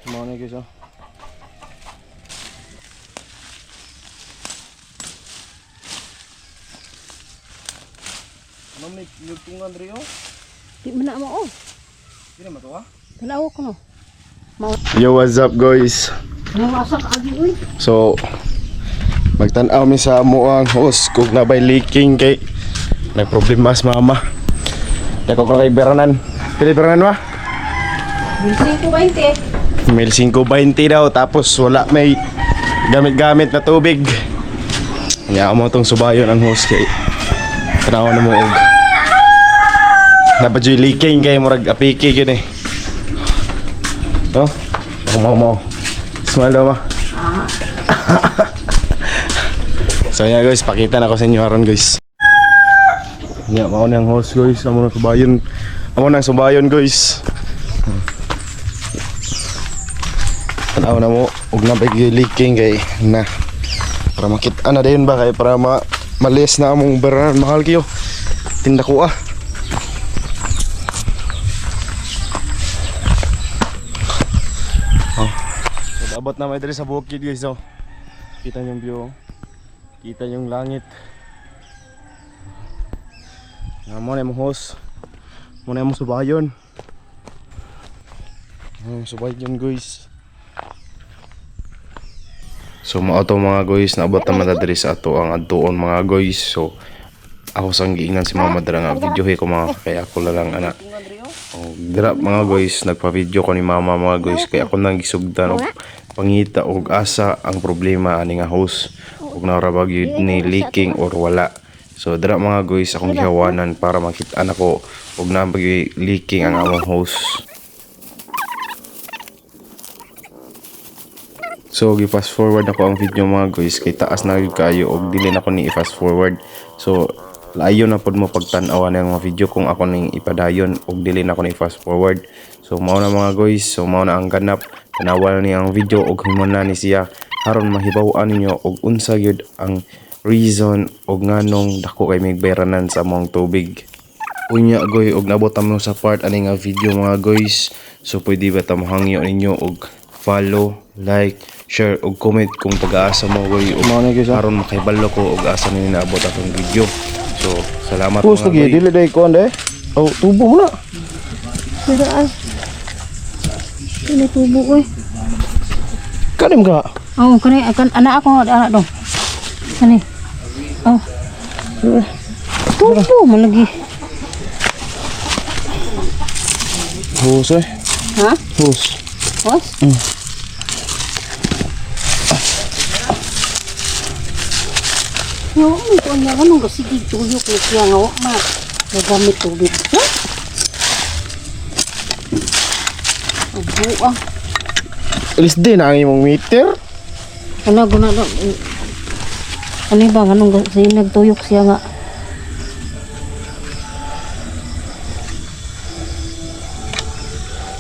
Mga na guys, oh. Mamit, lugtungan rin, oh. Di man na mo, oh. Hindi naman ito, ah. Tanaw ko, no. Yo, what's up guys? Nawasak agi, uy. So, magtanaw mi sa amuang hose kung nabay leaking kay nagproblema sa mama. Dako ko kay Beranan. Pili Beranan ba? Bilsin ko 20. Mil 5.20 daw tapos wala may gamit-gamit na tubig. Kaya mo tong subayon ang hose kay tanaw na mo og napadyoy leaking kay murag apiki gini. No? Mo. Smile daw ma. So yeah guys, pakita na ko sa inyo haron guys. Yeah, mao nang hose guys, amo nang subayon. Amo nang subayon guys. Tanaw na mo ug nabay leaking kay na para makita na dayon ba kay para malis na among Beranan mahal kayo. Tinda ko ah. So, abot na may diri sa bukid guys, oh. Kita yung view. Kita yung langit. Mo na mo hose. Mo na mo subayon. Subayon guys. So mao to mga guys, naabot naman na diri sa ato ang adtuon mga guys. So ako sang giingan si mama dira nga videohe ko mga kaya ako lang ana. Oh, dira mga guys, nagpa-video ko ni mama mga guys kaya ako nang gisugdan og pangita og asa ang problema ani nga hose ug narabag yun ni leaking or wala. So dira mga guys akong gihawanan para makita nako ug nabag leaking ang among hose. So gi-fast forward ako ang video mga guys kay taas na gyud kayo og dili na ko ni i-fast forward. So layo na pod mo pagtan-awan ang mga video kung ako ning ipadayon og dili na ko ni fast forward. So mao na mga guys, so mao na ang ganap. Tanawal ni ang video og himon na ni siya aron mahibaw-an ninyo og unsa gyud ang reason og nganong dako kay may Beranan sa among tubig. Unya goy og nabot mo sa part ani nga video mga guys. So pwede ba ta mohangyo ninyo og follow, like, share ug comment kung pag-aasa mo goy ug aron makahibalo ko og asa ni naabot atong video. So salamat Pusto mga lagi dili day ko ande. Oh, tubo mo na. Siraan. Ini tubo, uy. Kanim ka. Oh, kani akan anak ako, anak dong. Kani. Oh. Tubo man lagi. Hose eh. Ha? Hose. Os? Yo, ko niya kanong gasigi tuyok ni siya nga wa ma. Nagamit tubig. Ha? Ubo ah. Alis din ang imong meter. Ano guna do? Ano ba ganong nagtuyok siya nga?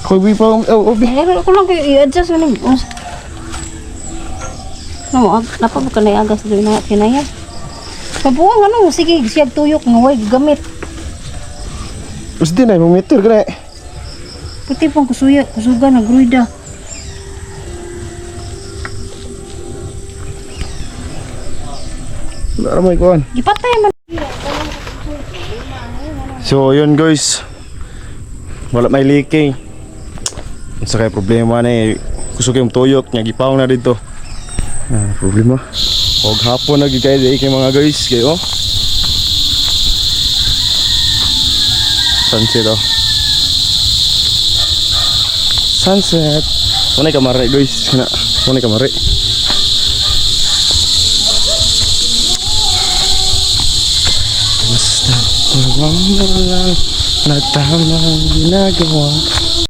Koy pa obi. Ako lang kayo i-adjust yun. No, napag ka na agas doon na kinaya. Pabuang ano, sige, siya tuyok nga way gamit. Alis din ang imong meter gani. Puti pang kusuga na gruida. Wala may kuan. Gipatay man. So yun guys, wala may leaking. Sa kay problema na eh, kusog yung tuyok nga gipawong na dito. Problema. Og hapon na gid kay mga guys kay oh. Sunset oh. Sunset. Munay kamare guys, kana. Munay kamare. Basta, wala lang na tamang ginagawa.